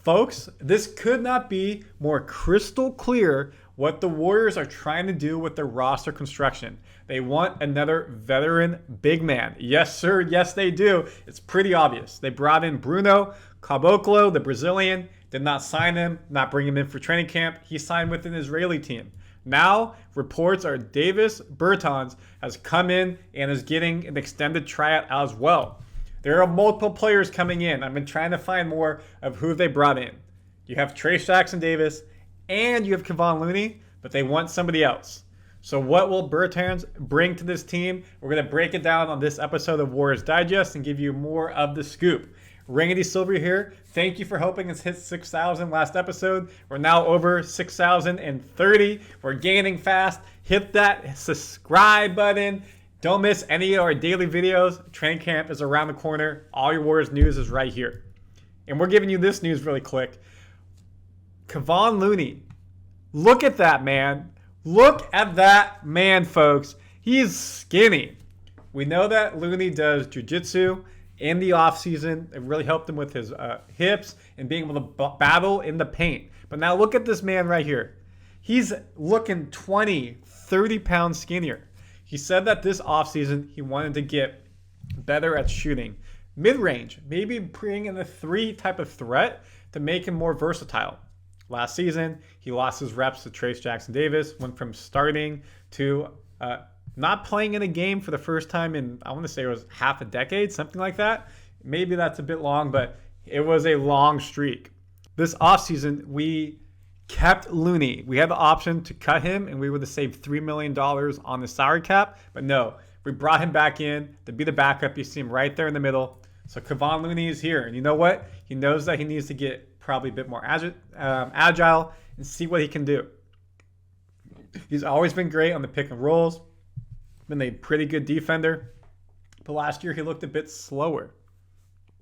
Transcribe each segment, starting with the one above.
Folks, this could not be more crystal clear what the Warriors are trying to do with their roster construction. They want another veteran big man. Yes, sir. Yes, they do. It's pretty obvious. They brought in Bruno Caboclo, the Brazilian, did not sign him, not bring him in for training camp. He signed with an Israeli team. Now, reports are Davis Bertans has come in and is getting an extended tryout as well. There are multiple players coming in. I've been trying to find more of who they brought in. You have Trayce Jackson-Davis and you have Cavon Looney, but they want somebody else. So what will Bertans bring to this team? We're going to break it down on this episode of Warriors Digest and give you more of the scoop. Ringity Silver here. Thank you for helping us hit 6,000 last episode. We're now over 6,030. We're gaining fast. Hit that subscribe button. Don't miss any of our daily videos. Training camp is around the corner. All your Warriors news is right here. And we're giving you this news really quick. Cavon Looney. Look at that man. Look at that man, folks. He's skinny. We know that Looney does jiu-jitsu in the offseason. It really helped him with his hips and being able to battle in the paint. But now look at this man right here. He's looking 20, 30 pounds skinnier. He said that this offseason he wanted to get better at shooting mid-range, maybe bring in a 3 type of threat to make him more versatile. Last season, he lost his reps to Trayce Jackson-Davis, went from starting to not playing in a game for the first time in, I want to say it was half a decade, something like that. Maybe that's a bit long, but it was a long streak. This offseason, we kept Looney. We had the option to cut him, and we would have saved $3 million on the salary cap. But no, we brought him back in to be the backup. You see him right there in the middle. So Cavon Looney is here. And you know what? He knows that he needs to get probably a bit more agile and see what he can do. He's always been great on the pick and rolls. Been a pretty good defender. But last year, he looked a bit slower.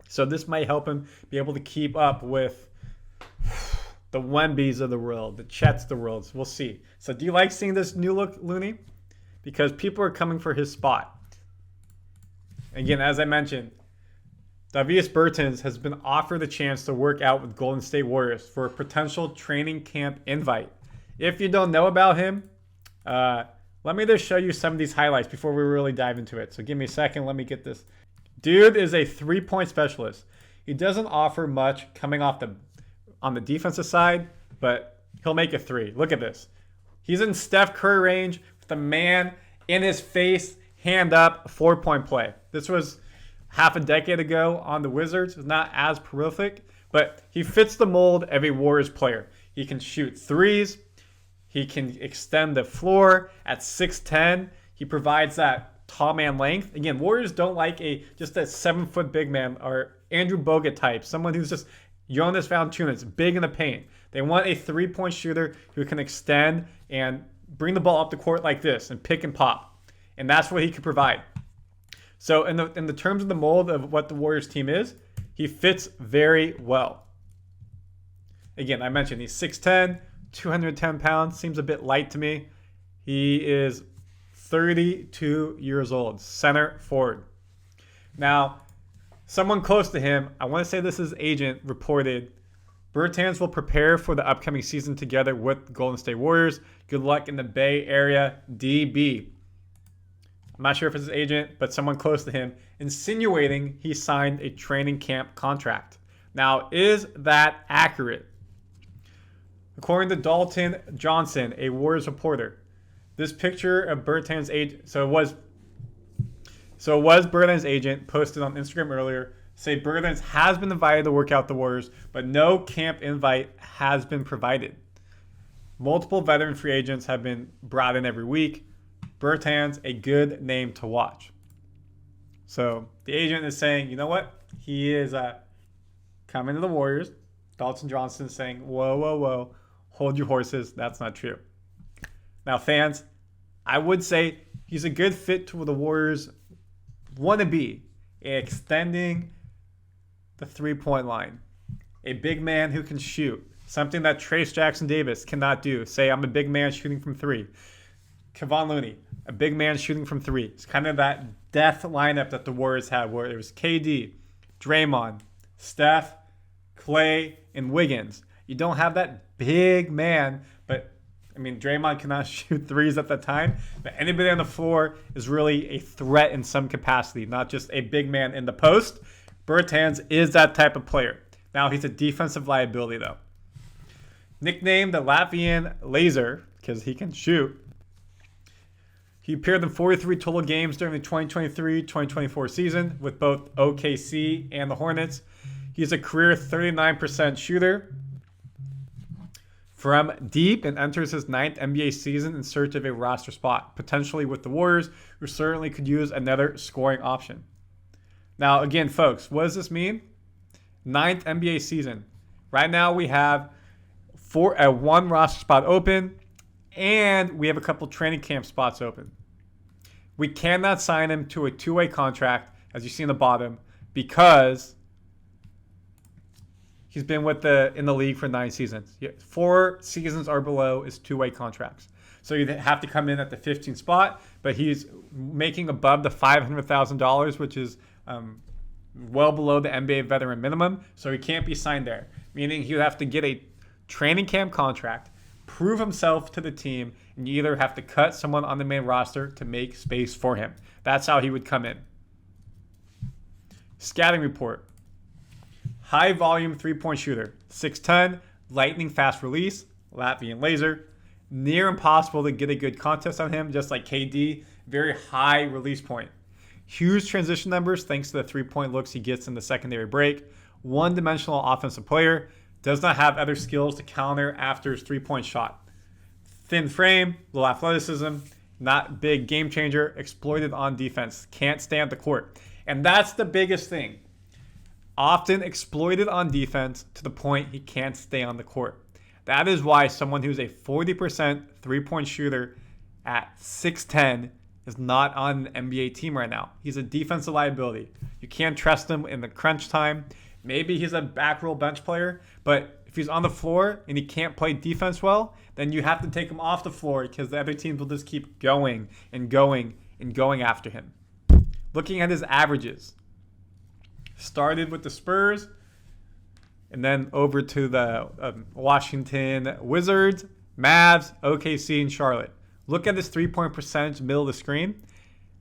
So this might help him be able to keep up with the Wembys of the world, the Chets of the world. So we'll see. So do you like seeing this new look Looney? Because people are coming for his spot. Again, as I mentioned, Dāvis Bertans has been offered the chance to work out with Golden State Warriors for a potential training camp invite. If you don't know about him, let me just show you some of these highlights before we really dive into it. So give me a second. Let me get this. Dude is a three-point specialist. He doesn't offer much coming off on the defensive side, but he'll make a three. Look at this. He's in Steph Curry range with the man in his face, hand up, 4-point play. This was half a decade ago on the Wizards. It's not as prolific, but he fits the mold of a Warriors player. He can shoot threes. He can extend the floor at 6'10". He provides that tall man length. Again, Warriors don't like just a 7-foot big man or Andrew Bogut type, someone who's just Jonas Valanciunas, big in the paint. They want a 3-point shooter who can extend and bring the ball up the court like this and pick and pop. And that's what he can provide. So in the terms of the mold of what the Warriors team is, he fits very well. Again, I mentioned he's 6'10", 210 pounds. Seems a bit light to me. He is 32 years old, center forward. Now, someone close to him, I want to say this is agent, reported, Bertans will prepare for the upcoming season together with Golden State Warriors. Good luck in the Bay Area, DB. I'm not sure if it's his agent, but someone close to him, insinuating he signed a training camp contract. Now, is that accurate? According to Dalton Johnson, a Warriors reporter, this picture of Bertans' agent, so it was Bertans' agent, posted on Instagram earlier, say Bertans has been invited to work out the Warriors, but no camp invite has been provided. Multiple veteran free agents have been brought in every week. Bertans, a good name to watch. So the agent is saying, you know what? He is coming to the Warriors. Dalton Johnson is saying, whoa, whoa, whoa. Hold your horses. That's not true. Now, fans, I would say he's a good fit to what the Warriors want to be, extending the 3-point line. A big man who can shoot, something that Trayce Jackson-Davis cannot do. Say, I'm a big man shooting from 3. Cavon Looney, a big man shooting from 3. It's kind of that death lineup that the Warriors had, where it was KD, Draymond, Steph, Clay, and Wiggins. You don't have that big man, but I mean, Draymond cannot shoot threes at the time, but anybody on the floor is really a threat in some capacity, not just a big man in the post. Bertans is that type of player. Now, he's a defensive liability, though. Nicknamed the Latvian Laser, because he can shoot. He appeared in 43 total games during the 2023-2024 season with both OKC and the Hornets. He's a career 39% shooter from deep and enters his 9th NBA season in search of a roster spot, potentially with the Warriors, who certainly could use another scoring option. Now, again, folks, what does this mean? 9th NBA season. Right now we have one roster spot open, and we have a couple training camp spots open. We cannot sign him to a two-way contract, as you see in the bottom, because he's been in the league for 9 seasons. 4 seasons or below is two-way contracts. So you have to come in at the 15th spot, but he's making above the $500,000, which is well below the NBA veteran minimum. So he can't be signed there, meaning he would have to get a training camp contract, prove himself to the team, and you either have to cut someone on the main roster to make space for him. That's how he would come in. Scouting report. High volume 3-point shooter. 6'10", lightning fast release, Latvian laser. Near impossible to get a good contest on him, just like KD. Very high release point. Huge transition numbers thanks to the 3-point looks he gets in the secondary break. One-dimensional offensive player. Does not have other skills to counter after his 3-point shot. Thin frame, low athleticism, not big game changer, exploited on defense. Can't stay on the court. And that's the biggest thing. Often exploited on defense to the point he can't stay on the court. That is why someone who's a 40% 3-point shooter at 6'10" is not on an NBA team right now. He's a defensive liability. You can't trust him in the crunch time. Maybe he's a back row bench player, but if he's on the floor and he can't play defense well, then you have to take him off the floor because the other teams will just keep going and going and going after him. Looking at his averages. Started with the Spurs and then over to the Washington Wizards, Mavs, OKC, and Charlotte. Look at this 3-point percentage middle of the screen.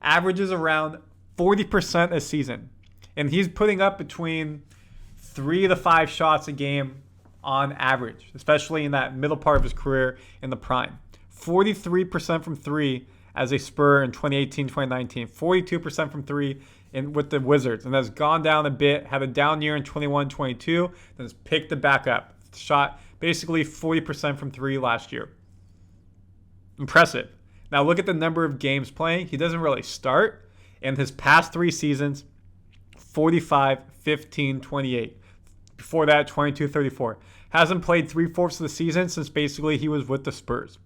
Averages around 40% a season. And he's putting up between 3 to 5 shots a game on average, especially in that middle part of his career in the prime. 43% from 3 as a Spur in 2018-2019. 42% from 3 with the Wizards. And that's gone down a bit, had a down year in 21-22, then has picked it back up. Shot basically 40% from 3 last year. Impressive. Now look at the number of games playing. He doesn't really start. In his past 3 seasons, 45, 15, 28. Before that, 22, 34. Hasn't played 3/4 of the season since basically he was with the Spurs.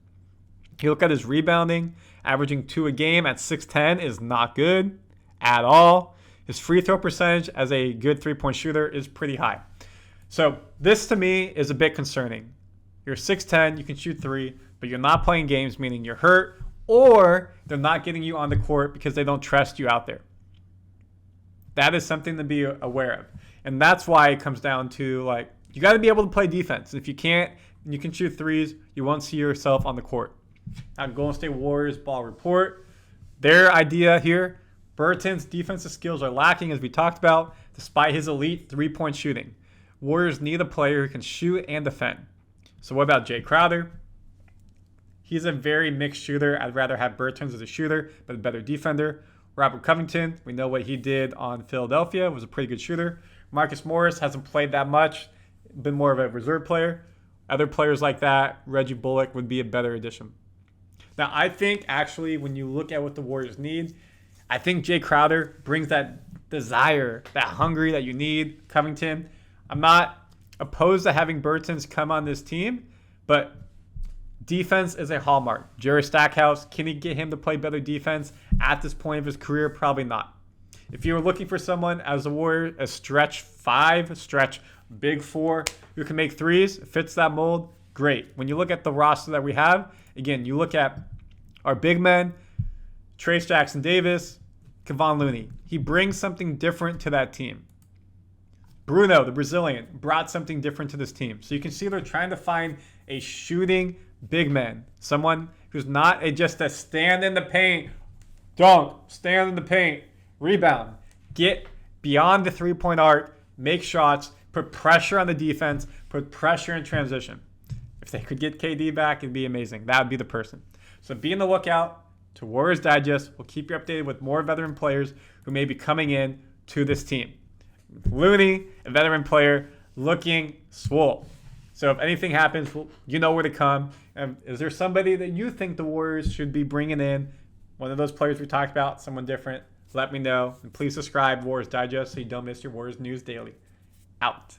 You look at his rebounding, averaging 2 a game at 6'10" is not good at all. His free throw percentage as a good 3-point shooter is pretty high. So this to me is a bit concerning. You're 6'10", you can shoot 3, but you're not playing games, meaning you're hurt, or they're not getting you on the court because they don't trust you out there. That is something to be aware of. And that's why it comes down to, like, you got to be able to play defense. If you can't, and you can shoot threes, you won't see yourself on the court. Now, Golden State Warriors ball report. Their idea here, Bertans' defensive skills are lacking, as we talked about, despite his elite 3-point shooting. Warriors need a player who can shoot and defend. So what about Jay Crowder? He's a very mixed shooter. I'd rather have Bertans as a shooter, but a better defender. Robert Covington, we know what he did on Philadelphia, was a pretty good shooter. Marcus Morris hasn't played that much, been more of a reserve player. Other players like that, Reggie Bullock would be a better addition. Now, I think actually when you look at what the Warriors need, I think Jay Crowder brings that desire, that hunger that you need. Covington, I'm not opposed to having Bertans come on this team, but defense is a hallmark. Jerry Stackhouse, can he get him to play better defense at this point of his career? Probably not. If you were looking for someone as a Warrior, a stretch 5, stretch big 4, who can make threes, fits that mold, great. When you look at the roster that we have, again, you look at our big men, Trayce Jackson-Davis, Cavon Looney. He brings something different to that team. Bruno, the Brazilian, brought something different to this team. So you can see they're trying to find a shooting big man, someone who's not just a stand in the paint, stand in the paint, rebound, get beyond the three-point arc, make shots, put pressure on the defense, put pressure in transition. If they could get KD back, it'd be amazing. That would be the person. So be on the lookout to Warriors Digest. We'll keep you updated with more veteran players who may be coming in to this team. Looney, a veteran player, looking swole. So if anything happens, you know where to come. And is there somebody that you think the Warriors should be bringing in? One of those players we talked about, someone different? Let me know. And please subscribe, Warriors Digest, so you don't miss your Warriors news daily. Out.